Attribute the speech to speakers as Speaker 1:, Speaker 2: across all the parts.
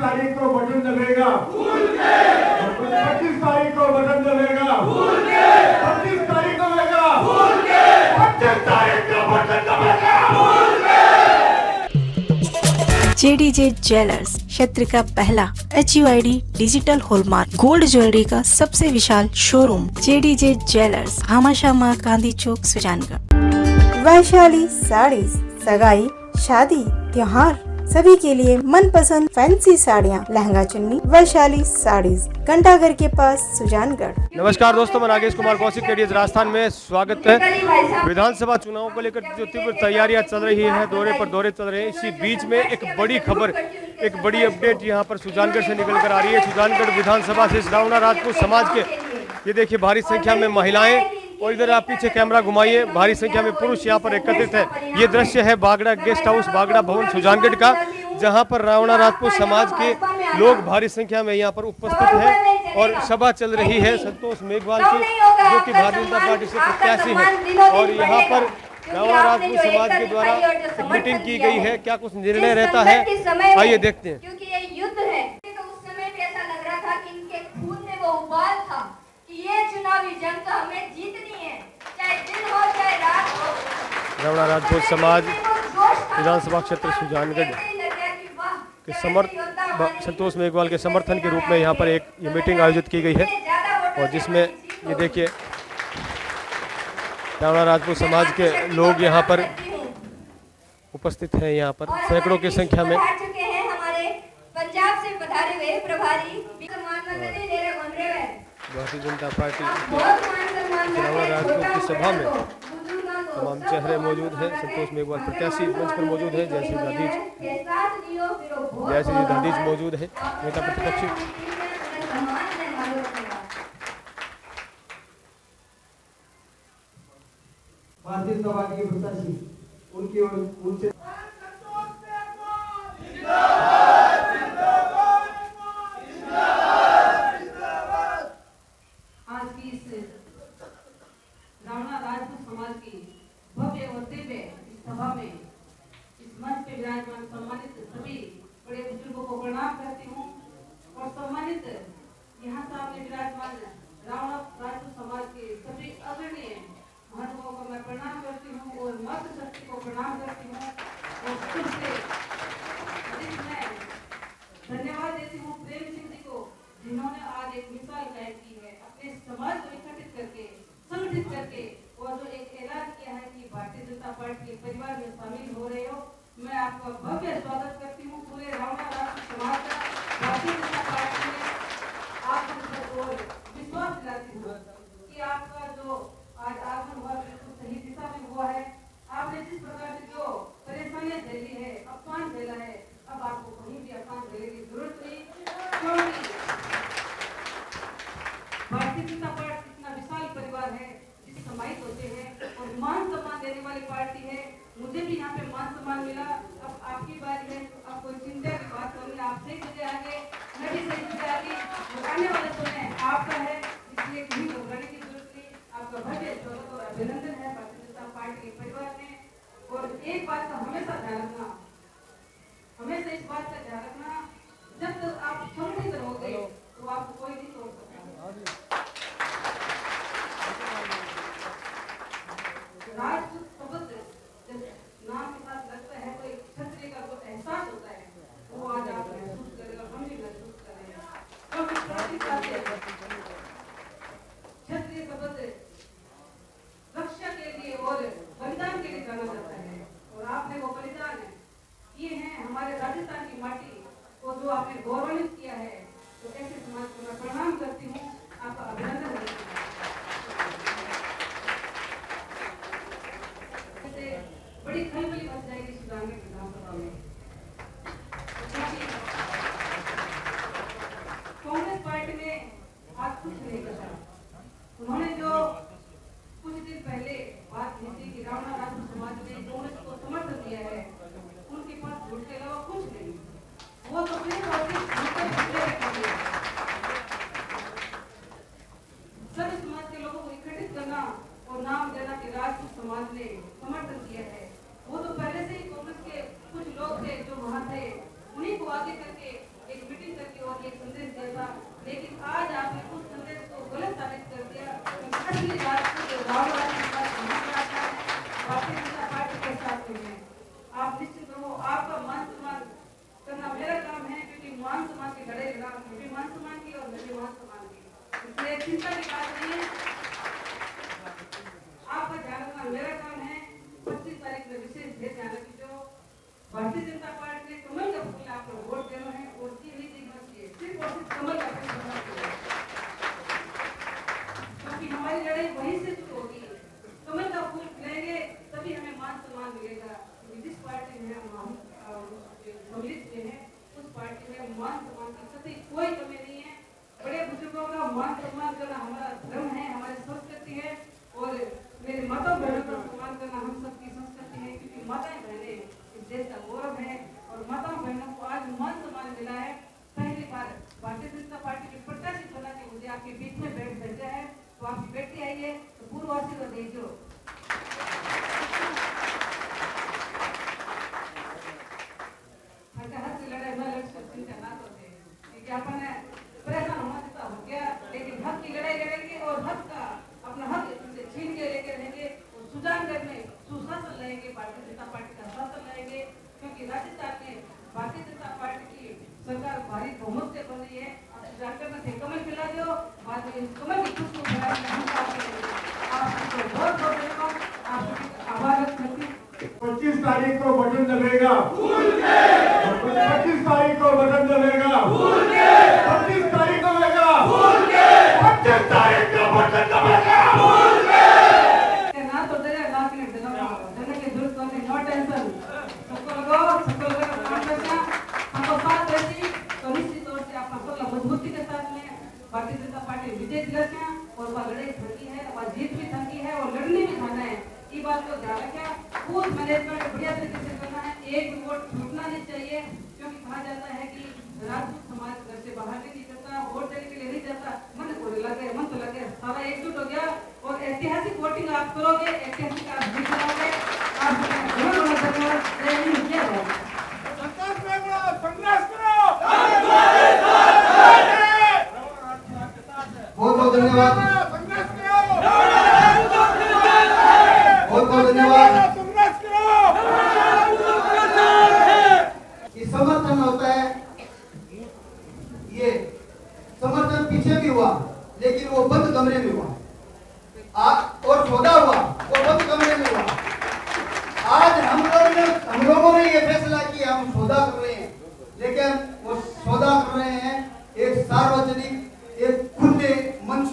Speaker 1: तारीख को बटन दबेगा, 25 तारीख को बटन दबेगा, 25 तारीख को दबेगा, 25 तारीख को बटन दबेगा।
Speaker 2: JDJ ज्वेलर्स क्षेत्र का पहला HUID digital hallmark gold jewellery का सबसे विशाल showroom JDJ jewellers, Bhamashah Gandhi Chowk, Sujangarh.
Speaker 3: Vaishali sarees, सगाई, शादी, त्योहार सभी के लिए मनपसंद फैंसी साड़ियाँ, लहंगा चुन्नी, वैशाली साड़ीज, घंटाघर के पास, सुजानगढ़।
Speaker 4: नमस्कार दोस्तों, मैं नागेश कुमार कौशिक, केडीएस राजस्थान में स्वागत है। विधानसभा चुनाव को लेकर जो तीव्र तैयारियां चल रही हैं, दौरे चल रहे हैं, इसी बीच में एक बड़ी खबर, एक बड़ी अपडेट यहाँ पर सुजानगढ़ से निकल कर आ रही है। सुजानगढ़ विधानसभा से रावणा राजपूत समाज के ये देखिए भारी संख्या में महिलाएं, और इधर आप पीछे कैमरा घुमाइए, भारी संख्या में पुरुष यहाँ पर एकत्रित है। ये दृश्य है बागड़ा गेस्ट हाउस, बागड़ा भवन सुजानगढ़ का, जहाँ पर रावणा राजपूत समाज के लोग भारी संख्या में यहाँ पर उपस्थित हैं और सभा चल रही है संतोष मेघवाल की, जो कि भारतीय जनता पार्टी से प्रत्याशी है। और यहाँ पर रावणा राजपूत समाज के द्वारा एक मीटिंग की गई है, क्या कुछ निर्णय रहता है, आइए देखते हैं।
Speaker 5: क्योंकि ये युद्ध है, तो उस समय भी ऐसा लग रहा था कि इनके खून में वो उबाल था कि ये चुनावी जंग तो हमें जीतनी है, चाहे दिन हो चाहे रात हो।
Speaker 4: रावणा राजपूत समाज विधानसभा क्षेत्र सुजानगढ़ के संतोष मेघवाल के समर्थन के रूप में यहाँ पर एक ये मीटिंग आयोजित की गई है, और जिसमें ये देखिए रावणा राजपूत समाज के लोग यहाँ पर उपस्थित हैं, यहाँ पर सैकड़ों की संख्या में।
Speaker 5: हमारे पंजाब से पधारे हुए प्रभारी
Speaker 4: भारतीय जनता पार्टी रावणा राजपूत की सभा में तमाम चेहरे मौजूद हैं। संतोष मेघवाल प्रत्याशी मंच पर मौजूद है, जयश्री दादीज मौजूद है, नेता प्रतिपक्षी।
Speaker 1: भारतीय सभा के प्रत्याशी उनसे
Speaker 6: आज की इस रावणा राजपूत समाज की भव्य और दिव्य इस सभा में इस मंच पे विराजमान सम्मानित सभी बड़े बुजुर्गों को प्रणाम करती हूँ, और सम्मानित यहाँ सामने विराजमान रावणा राजपूत समाज के सभी अग्रणीय महानुभावों को मैं प्रणाम करती हूँ और मत शक्ति को प्रणाम करती हूँ, और फिर से मैं धन्यवाद देती हूँ प्रेम सिंह जी को, जिन्होंने आज एक मिसाल कायम की है, अपने समाज को इकट्ठित करके, संगठित करके, और जो एक ऐलान किया है कि भारतीय जनता पार्टी के परिवार में शामिल हो रहे हो। मैं आपका भव्य स्वागत करती हूँ। पूरे रावणा राजपूत समाज का भारतीय जनता पार्टी में आप और विश्वास दिलाती हूँ कि आपका जो आज आगमन हुआ बिल्कुल सही दिशा में हुआ है। आपने जिस प्रकार से जो परेशानियां झेली है, अपमान झेला है, अब आपको कहीं भी अपमान झेलने की जरूरत नहीं, क्योंकि भारतीय जनता पार्टी इतना विशाल परिवार है जिसे समाहित होते हैं और मान सम्मान देने वाली पार्टी है। मुझे भी यहाँ पे मान सम्मान मिला, अब आपकी बारी है, अब कोई चिंता की बात नहीं, आप सही जगह आगे, मैं भी सही जगह आगे, आने वाला समय आपका है, इसलिए कहीं घबराने की जरूरत नहीं। आपका भव्य स्वागत और अभिनंदन है भारतीय जनता पार्टी के परिवार में। और एक बात का हमेशा ध्यान रखना, हमेशा इस बात का ध्यान रखना, जब तक आप संगठित रहोगे तो आपको कोई नहीं तोड़ सकता। राजपूत शब्द जब नाम के साथ लगता है तो एक क्षत्रिय का जो एहसास होता है वो आज आप महसूस करेगा, हम भी महसूस करेंगे, क्योंकि क्षत्रिय शब्द रक्षा के लिए और बलिदान के लिए जाना जाता है, और आपने वो बलिदान किए हैं हमारे राजस्थान की माटी को, जो आपने गौरवान्वित किया है, तो ऐसे समाज को मैं प्रणाम करती हूँ, आपका अभिनंदन करती हूँ। बड़ी खलबली मच जाएगी सुजानगढ़ विधानसभा में। कांग्रेस पार्टी ने आज कुछ नहीं कहा। उन्होंने जो कुछ दिन पहले बात की थी कि रावणा राजपूत समाज ने कांग्रेस को समर्थन दिया है, उनके पास झूठ के अलावा कुछ नहीं, वो तो सिर्फ और सिर्फ झूठे रखेंगे। सभी समाज के लोगों को इकट्ठित करना और नाम देना कि राजपूत समाज ने समर्थन किया है, वो तो पहले से ही कांग्रेस के कुछ लोग थे जो वहां थे, उन्हीं को आगे करके एक आपको एक संदेश दिया था, लेकिन आज आपने उस संदेश को गलत साबित कर दिया। असली राजपूत राहुल गांधी के साथ नहीं आता है, भारतीय जनता पार्टी के साथ में है। आप निश्चित रहो, आपका मान सम्मान करना मेरा काम है, क्योंकि मान सम्मान की लड़ाई लड़ा, मुझे मान सम्मान की और मुझे मान सम्मान की, इसलिए चिंता की बात नहीं है। आपका ध्यान रखना मेरा काम है। 25 तारीख में विशेष भेंट जाना की जो भारतीय जनता पार्टी ने कमल का फूल आपको वोट देना है और की नीति बची है, सिर्फ और सिर्फ कमल का फूल देना है, क्योंकि हमारी लड़ाई वहीं से शुरू होगी। कमल का फूल खिलाएंगे तभी हमें मान सम्मान मिलेगा। जिस पार्टी में हम सम्मिलित हुए हैं उस पार्टी में मान सम्मान की कतई कोई कमी नहीं है। बड़े बुजुर्गों का मान सम्मान करना हमारा धर्म है, हमारी संस्कृति है, और मेरे माता बहनों का सम्मान करना हम सबकी संस्कृति है, क्योंकि माताएं बहनें इस देश का गौरव है और माताओं बहनों को आज मान सम्मान मिला है। पहली बार भारतीय जनता पार्टी के प्रत्याशी बना के मुझे आपके बीच में बैठ भेजा है, तो आपकी बेटी आई है तो पूर्व आशीर्वाद दीजिए। हक की लड़ाई में लड़ सकते चिंता ना करते, क्योंकि अपन परेशान होना देता हो गया, लेकिन हक की लड़ाई लड़ेंगे और हक का अपना हक छीन के लेके रहेंगे और सुजानगढ़ में सुशासन लाएंगे, भारतीय जनता पार्टी का शासन लाएंगे, क्योंकि राजस्थान में भारतीय जनता पार्टी की सरकार भारी बहुमत से बन रही है। सुजानगढ़ में थे कमल खिला दो, बाद में कमल की खुशबू फैलाएंगे हम आपको बहुत बहुत धन्यवाद, आपका आभार व्यक्त करती हूँ।
Speaker 1: 25 तारीख को बटन दबेगा, 25 तारीख को बटन दबेगा, 25 तारीख को दबेगा, 25 तारीख को बटन दबेगा।
Speaker 6: ना तो डरे ना कि डरने की जरूरत नहीं, नो टेंशन, सबको लगाओ, सबको लगाओ, काम करना, हमको साथ देती तो निश्चित तौर से आप सबको मजबूती के साथ में भारतीय जनता पार्टी विजय दिलाना और वह लड़ाई थकी है, वह जीत भी थकी है और लड़ने भी थाना है। ये बात को ध्यान रखें, बूथ मैनेजमेंट बढ़िया तरीके से करना है, एक भी वोट छूटना नहीं चाहिए, क्योंकि कहा जाता है कि राजपूत समाज घर से बाहर नहीं निकलता, वोट देने के लिए नहीं जाता, मन को लगे, मन तो लगे, सारा एकजुट हो गया और ऐतिहासिक वोटिंग आप करोगे, ऐतिहासिक आप जीत जाओगे। आप बहुत धन्यवाद, जय हिंद, जय भारत।
Speaker 1: संघर्ष करो, संघर्ष करो।
Speaker 7: बहुत बहुत धन्यवाद,
Speaker 1: संघर्ष करो,
Speaker 7: बहुत बहुत धन्यवाद।
Speaker 1: संघर्ष करो।
Speaker 7: ये समर्थन होता है, ये समर्थन पीछे भी हुआ, लेकिन वो बंद कमरे में हुआ, और सौदा हुआ वो बंद कमरे में हुआ। आज हम लोगों ने ये फैसला किया, हम सौदा कर रहे हैं, लेकिन वो सौदा कर रहे हैं एक सार्वजनिक, एक खुले मंच।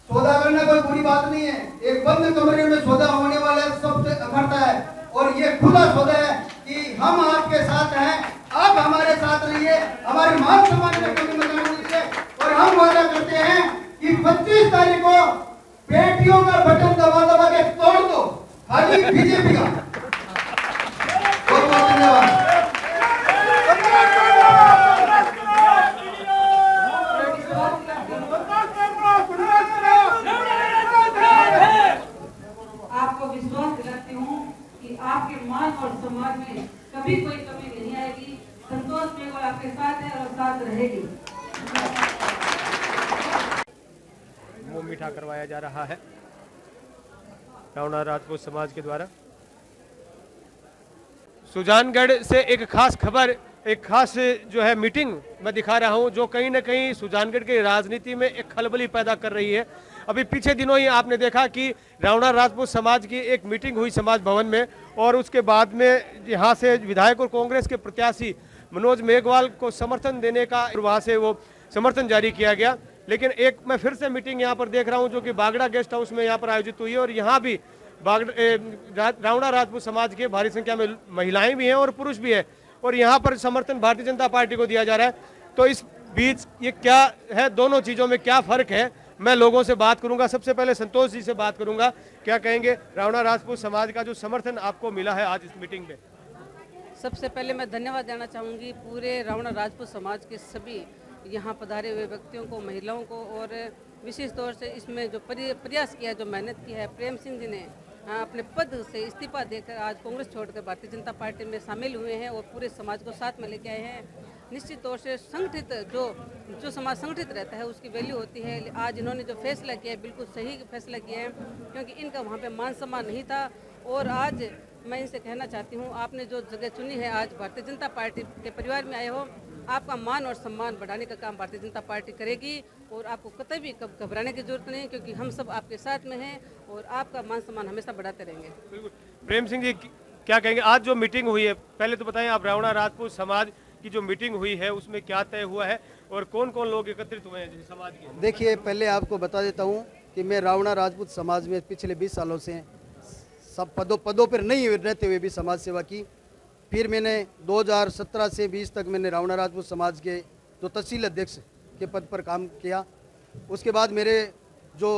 Speaker 7: सौदा करना कोई बुरी बात नहीं है, एक बंद कमरे में सौदा होने वाला सबसे अखरता है, और ये खुला सौदा है कि हम आपके साथ हैं, आप हमारे साथ रहिए, हमारे मान सम्मान में कमी मत आने दीजिए, और हम वादा करते हैं कि 25 तारीख को बेटियों का बटन दबा के तोड़ दो, खाली बीजेपी का। बहुत बहुत धन्यवाद।
Speaker 6: आपको विश्वास दिलाती हूँ कि आपके मान और सम्मान में कभी कोई कमी नहीं आएगी। संतोष मेघवाल आपके साथ है और साथ रहेगी।
Speaker 4: मुंह मीठा करवाया जा रहा है रावणा राजपूत समाज के द्वारा। सुजानगढ़ से एक खास खबर, एक खास जो है मीटिंग मैं दिखा रहा हूं, जो कहीं ना कहीं सुजानगढ़ की राजनीति में एक खलबली पैदा कर रही है। अभी पीछे दिनों ही आपने देखा कि रावणा राजपूत समाज की एक मीटिंग हुई समाज भवन में, और उसके बाद में यहाँ से विधायक और कांग्रेस के प्रत्याशी मनोज मेघवाल को समर्थन देने का वहाँ से वो समर्थन जारी किया गया। लेकिन एक मैं फिर से मीटिंग यहाँ पर देख रहा हूँ जो कि बागड़ा गेस्ट हाउस में यहाँ पर आयोजित हुई है, और यहाँ भी रावणा राजपूत समाज के भारी संख्या में महिलाएं भी हैं और पुरुष भी हैं, और यहाँ पर समर्थन भारतीय जनता पार्टी को दिया जा रहा है। तो इस बीच ये क्या है, दोनों चीज़ों में क्या फ़र्क है, मैं लोगों से बात करूंगा। सबसे पहले संतोष जी से बात करूंगा, क्या कहेंगे रावणा राजपूत समाज का जो समर्थन आपको मिला है आज इस मीटिंग में?
Speaker 8: सबसे पहले मैं धन्यवाद देना चाहूँगी पूरे रावणा राजपूत समाज के सभी यहाँ पधारे हुए व्यक्तियों को, महिलाओं को, और विशेष तौर से इसमें जो प्रयास किया, जो मेहनत की है, प्रेम सिंह जी ने अपने पद से इस्तीफा देकर आज कांग्रेस छोड़कर भारतीय जनता पार्टी में शामिल हुए हैं और पूरे समाज को साथ में लेके आए हैं। निश्चित तौर से संगठित जो समाज संगठित रहता है उसकी वैल्यू होती है। आज इन्होंने जो फैसला किया है बिल्कुल सही फैसला किया है, क्योंकि इनका वहाँ पे मान सम्मान नहीं था। और आज मैं इनसे कहना चाहती हूँ, आपने जो जगह चुनी है, आज भारतीय जनता पार्टी के परिवार में आए हो, आपका मान और सम्मान बढ़ाने का काम भारतीय जनता पार्टी करेगी और आपको कतई भी घबराने की जरूरत नहीं, क्योंकि हम सब आपके साथ में हैं और आपका मान सम्मान हमेशा बढ़ाते रहेंगे।
Speaker 4: बिल्कुल। प्रेम सिंह जी क्या कहेंगे, आज जो मीटिंग हुई है, पहले तो बताएं आप, रावणा राजपूत समाज की जो मीटिंग हुई है उसमें क्या तय हुआ है और कौन कौन लोग एकत्रित हुए हैं जैसे समाज के?
Speaker 7: देखिए, पहले आपको बता देता हूँ कि मैं रावणा राजपूत समाज में पिछले 20 सालों से सब पदों पर नहीं रहते हुए भी समाज सेवा की। फिर मैंने 2017 से 20 तक मैंने रावणा राजपूत समाज के जो तहसील अध्यक्ष के पद पर काम किया। उसके बाद मेरे जो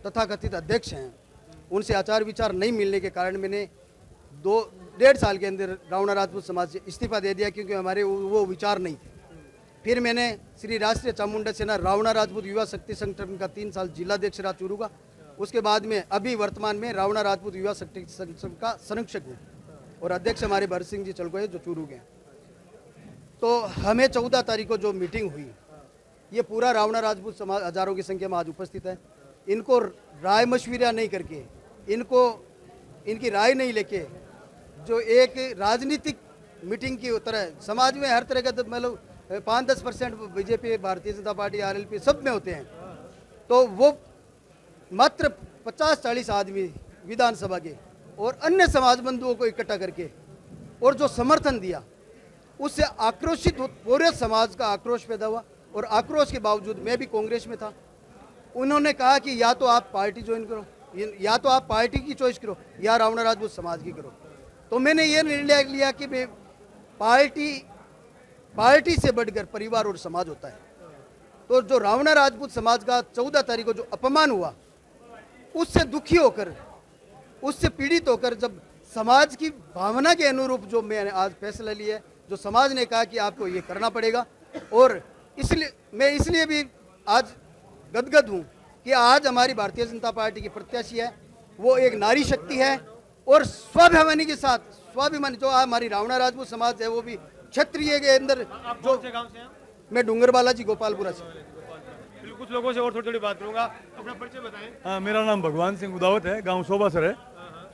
Speaker 7: तथाकथित अध्यक्ष हैं उनसे आचार विचार नहीं मिलने के कारण मैंने 2-1.5 साल के अंदर रावणा राजपूत समाज से इस्तीफा दे दिया, क्योंकि हमारे वो विचार नहीं थे। फिर मैंने श्री राष्ट्रीय चामुंडा सेना रावणा राजपूत युवा शक्ति संगठन का 3 साल जिलाध्यक्ष रहा चूरू का। उसके बाद में अभी वर्तमान में रावणा राजपूत युवा शक्ति संगठन का संरक्षक हूँ और अध्यक्ष हमारे भरत सिंह जी चलगोये जो चूरू के। तो हमें 14 तारीख को जो मीटिंग हुई, ये पूरा रावणा राजपूत समाज हजारों की संख्या में आज उपस्थित है। इनको राय मशविरा नहीं करके, इनकी राय नहीं लेके, जो एक राजनीतिक मीटिंग की तरह समाज में हर तरह का मतलब 5-10% BJP, Bharatiya Janata party, RLP सब में होते हैं, तो वो मात्र 50-40 आदमी विधानसभा के और अन्य समाज बंधुओं को इकट्ठा करके और जो समर्थन दिया, उससे आक्रोशित पूरे समाज का आक्रोश पैदा हुआ। और आक्रोश के बावजूद मैं भी कांग्रेस में था। उन्होंने कहा कि या तो आप पार्टी ज्वाइन करो, या तो आप पार्टी की चॉइस करो, या रावणा राजपूत समाज की करो। तो मैंने ये निर्णय लिया कि मैं पार्टी से बढ़कर परिवार और समाज होता है। तो जो रावणा राजपूत समाज का 14 तारीख को जो अपमान हुआ, उससे दुखी होकर, उससे पीड़ित होकर, जब समाज की भावना के अनुरूप जो मैंने आज फैसला लिया है, जो समाज ने कहा कि आपको ये करना पड़ेगा, और इसलिए भी आज गदगद हूँ कि आज हमारी भारतीय जनता पार्टी की प्रत्याशी है, वो एक नारी शक्ति है और स्वाभिमानी के साथ, स्वाभिमानी जो हमारी रावणा राजपूत समाज है, वो भी क्षत्रिय के अंदर।
Speaker 4: जो गाँव से हैं?
Speaker 7: मैं डूंगरबाला जी, गोपालपुरा से।
Speaker 4: कुछ लोगों से और थोड़ी बात करूंगा, अपना परिचय बताएं।
Speaker 9: हाँ, मेरा नाम भगवान सिंह उदावत है, गांव शोभासर है।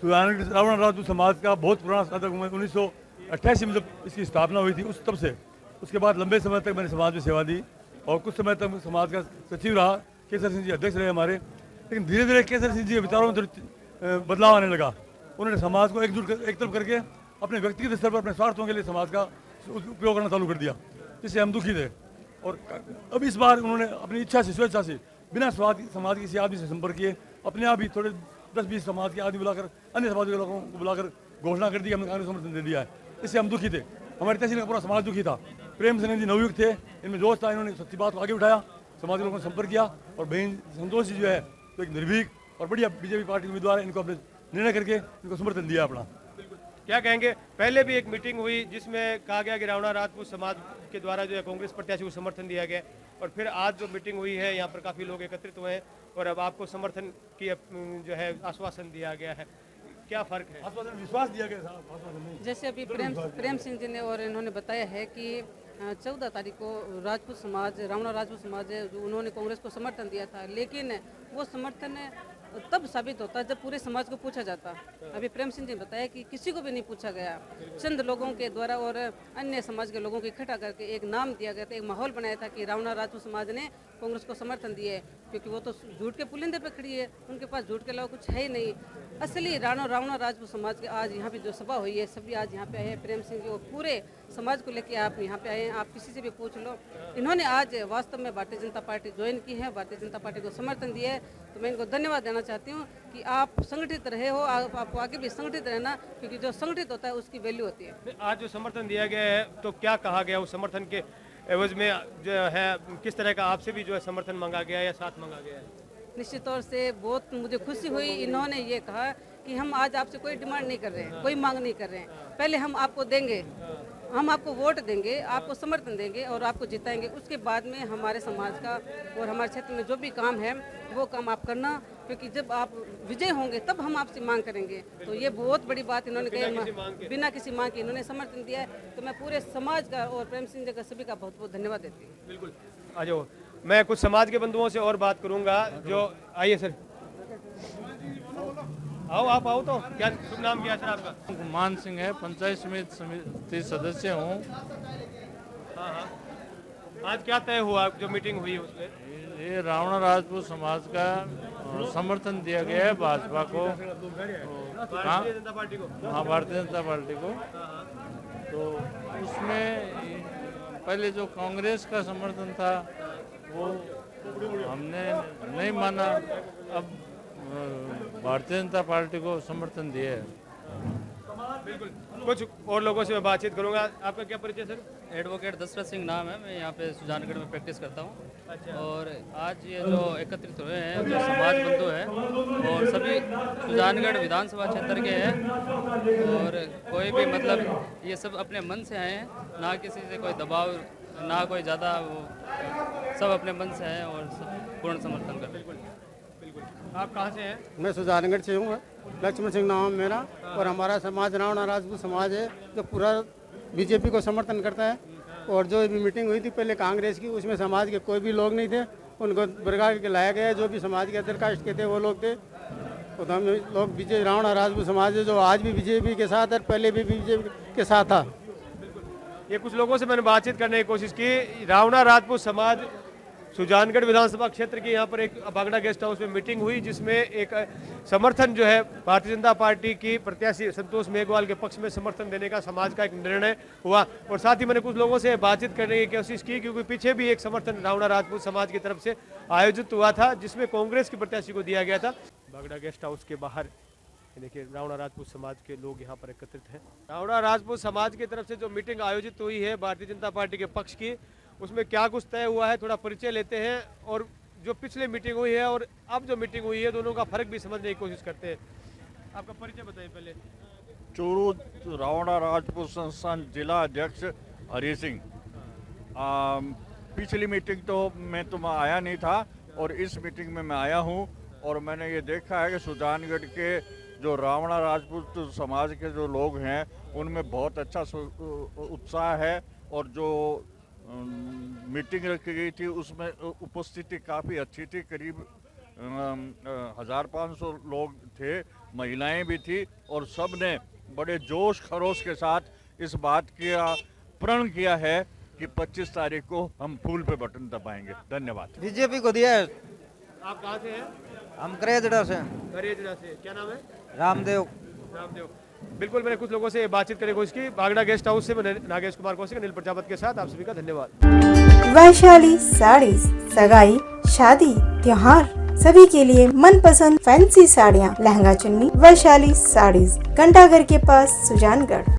Speaker 9: रावणा राजपूत समाज का बहुत पुराना साधक हूँ मैं। 1988 में जब इसकी स्थापना हुई थी उस तब से, उसके बाद लंबे समय तक मैंने समाज में सेवा दी और कुछ समय तक समाज का सचिव रहा। केसर सिंह जी अध्यक्ष रहे हमारे। लेकिन धीरे धीरे केसर सिंह जी के विचारों में थोड़ी बदलाव आने लगा। उन्होंने समाज को एक तरफ करके अपने व्यक्तिगत स्तर पर अपने स्वार्थों के लिए समाज का उपयोग करना चालू कर दिया, जिससे हम दुखी थे। और अब इस बार उन्होंने अपनी इच्छा से, स्वेच्छा से, बिना समाज के किसी आदमी से संपर्क किए, अपने आप ही थोड़े 10-20 समाज के आदमी बुलाकर, अन्य समाज के लोगों को बुलाकर घोषणा कर दी, हमने कांग्रेस समर्थन दे दिया है। इससे हम दुखी थे, हमारी तहसील का पूरा समाज दुखी था। प्रेम सिंह जी नवयुक्त थे, इनमें जोश था, इन्होंने सच्ची बात को आगे उठाया, समाज के लोगों ने संपर्क किया और बहन संतोष जी जो है तो एक निर्भीक और बढ़िया बीजेपी पार्टी के उम्मीदवार है, इनको अपने निर्णय करके इनको समर्थन दिया अपना।
Speaker 4: क्या कहेंगे, पहले भी एक मीटिंग हुई जिसमें कहा गया कि रावणा राजपूत समाज के द्वारा जो है कांग्रेस प्रत्याशी को समर्थन दिया गया, और फिर आज जो मीटिंग हुई है यहाँ पर काफ़ी लोग एकत्रित हुए हैं और अब आपको समर्थन की जो है आश्वासन दिया गया है, क्या फ़र्क है?
Speaker 9: आश्वासन, विश्वास दिया गया साहब, आश्वासन नहीं।
Speaker 8: जैसे अभी प्रेम सिंह जी ने और इन्होंने बताया है कि 14 तारीख को राजपूत समाज, रावणा राजपूत समाज है, उन्होंने कांग्रेस को समर्थन दिया था, लेकिन वो समर्थन तब साबित होता जब पूरे समाज को पूछा जाता। अभी प्रेम सिंह जी ने बताया कि किसी को भी नहीं पूछा गया, चंद लोगों के द्वारा और अन्य समाज के लोगों को इकट्ठा करके एक नाम दिया गया था, एक माहौल बनाया था कि रावणा राजपूत समाज ने कांग्रेस को समर्थन दिए, क्योंकि वो तो झूठ के पुलिंदे पे खड़ी है, उनके पास झूठ के अलावा कुछ है ही नहीं। असली रावणा राजपूत समाज के आज यहाँ पे जो सभा हुई है, सभी आज यहाँ पे आए हैं। प्रेम सिंह जी और पूरे समाज को लेके आप यहाँ पे आए हैं, आप किसी से भी पूछ लो, इन्होंने आज वास्तव में भारतीय जनता पार्टी ज्वाइन की है, भारतीय जनता पार्टी को समर्थन दिया है। तो मैं इनको धन्यवाद देना चाहती हूँ कि आप संगठित रहे हो, आपको आगे भी संगठित रहना, क्योंकि जो संगठित होता है उसकी वैल्यू होती है।
Speaker 4: आज जो समर्थन दिया गया है तो क्या कहा गया उस समर्थन के एवज में, जो है किस तरह का आपसे भी जो है समर्थन मांगा गया है या साथ मांगा गया है?
Speaker 8: निश्चित तौर से बहुत मुझे खुशी हुई। इन्होंने ये कहा कि हम आज आपसे कोई डिमांड नहीं कर रहे हैं, कोई मांग नहीं कर रहे हैं, पहले हम आपको देंगे, हम आपको वोट देंगे, आपको समर्थन देंगे और आपको जिताएंगे। उसके बाद में हमारे समाज का और हमारे क्षेत्र में जो भी काम है वो काम आप करना। क्योंकि जब आप विजय होंगे तब हम आपसे मांग करेंगे। तो ये बहुत बड़ी बात इन्होंने कही, बिना किसी मांग के इन्होंने समर्थन दिया है। तो मैं पूरे समाज का और प्रेम सिंह जी का सभी का बहुत बहुत धन्यवाद देती हूँ।
Speaker 4: बिल्कुल, आ जाओ। मैं कुछ समाज के बंधुओं से और बात करूंगा। जो आइए सर, आओ आप आओ। तो क्या शुभ नाम क्या है सर आपका?
Speaker 10: मान सिंह है, पंचायत समिति सदस्य हूँ।
Speaker 4: हाँ हाँ, आज क्या तय हुआ जो मीटिंग हुई उसमें?
Speaker 10: ये रावणा राजपूत समाज का समर्थन दिया गया है भाजपा को,
Speaker 4: भारतीय जनता पार्टी को।
Speaker 10: हाँ, भारतीय जनता पार्टी को। तो उसमें पहले जो कांग्रेस का समर्थन था वो हमने नहीं माना, अब भारतीय जनता पार्टी को समर्थन दिया है।
Speaker 4: बिल्कुल, कुछ और लोगों से मैं बातचीत करूंगा। आपका क्या परिचय सर?
Speaker 11: एडवोकेट दशरथ सिंह नाम है, मैं यहाँ पे सुजानगढ़ में प्रैक्टिस करता हूँ।
Speaker 4: अच्छा।
Speaker 11: और आज ये जो एकत्रित हुए हैं जो समाज बंधु हैं और सभी सुजानगढ़ विधानसभा क्षेत्र के हैं, और कोई भी मतलब ये सब अपने मन से आए हैं, ना किसी से कोई दबाव, ना कोई ज़्यादा, वो सब अपने मन से हैं और सब पूर्ण समर्थन कर रहे हैं।
Speaker 4: आप कहाँ से हैं?
Speaker 12: मैं सुजानगढ़ से हूँ, लक्ष्मण सिंह नाम है मेरा। और हमारा समाज रावणा राजपूत समाज है जो पूरा बीजेपी को समर्थन करता है। और जो भी मीटिंग हुई थी पहले कांग्रेस की, उसमें समाज के कोई भी लोग नहीं थे, उनको बरगा के लाया गया। जो भी समाज के अदर कास्ट के थे वो लोग थे। तो हम लोग बीजेपी रावणा राजपूत समाज है जो आज भी बीजेपी के साथ है, पहले भी बीजेपी के साथ था।
Speaker 4: ये कुछ लोगों से मैंने बातचीत करने की कोशिश की। रावणा राजपूत समाज सुजानगढ़ विधानसभा क्षेत्र के यहाँ पर एक बागड़ा गेस्ट हाउस में मीटिंग हुई, जिसमें एक समर्थन जो है भारतीय जनता पार्टी की प्रत्याशी संतोष मेघवाल के पक्ष में समर्थन देने का समाज का एक निर्णय हुआ। और साथ ही मैंने कुछ लोगों से बातचीत करने की कोशिश की, क्योंकि पीछे भी एक समर्थन रावणा राजपूत समाज की तरफ से आयोजित हुआ था, जिसमें कांग्रेस की प्रत्याशी को दिया गया था। बागड़ा गेस्ट हाउस के बाहर देखिए रावणा राजपूत समाज के लोग यहाँ पर एकत्रित हैं। रावणा राजपूत समाज की तरफ से जो मीटिंग आयोजित हुई है भारतीय जनता पार्टी के पक्ष की, उसमें क्या कुछ तय हुआ है थोड़ा परिचय लेते हैं, और जो पिछले मीटिंग हुई है और अब जो मीटिंग हुई है दोनों का फर्क भी समझने की कोशिश करते हैं। आपका परिचय बताइए पहले।
Speaker 13: चूरू रावणा राजपूत संस्थान जिला अध्यक्ष हरि सिंह। पिछली मीटिंग तो मैं आया नहीं था और इस मीटिंग में मैं आया हूँ, और मैंने ये देखा है कि सुजानगढ़ के जो रावणा राजपूत समाज के जो लोग हैं उनमें बहुत अच्छा उत्साह है। और जो मीटिंग रखी गई थी उसमें उपस्थिति काफ़ी अच्छी थी, करीब 1500 लोग थे, महिलाएं भी थी, और सब ने बड़े जोश खरोश के साथ इस बात का प्रण किया है कि 25 तारीख को हम फूल पे बटन दबाएंगे। धन्यवाद।
Speaker 12: बीजेपी को दिया है।
Speaker 4: आप कहाँ से हैं?
Speaker 12: हम करेजड़ा से।
Speaker 4: करेजड़ा से। क्या नाम है?
Speaker 12: रामदेव।
Speaker 4: रामदेव। बिल्कुल, मैंने कुछ लोगों से बातचीत करने की कोशिश की। बागड़ा गेस्ट हाउस से मैं नागेश कुमार कौशिक, अनिल प्रजापत के साथ आप सभी का धन्यवाद।
Speaker 3: वैशाली साड़ीज, सगाई, शादी, त्योहार सभी के लिए मनपसंद फैंसी साड़ियाँ, लहंगा चुन्नी। वैशाली साड़ीज, घंटाघर के पास, सुजानगढ़।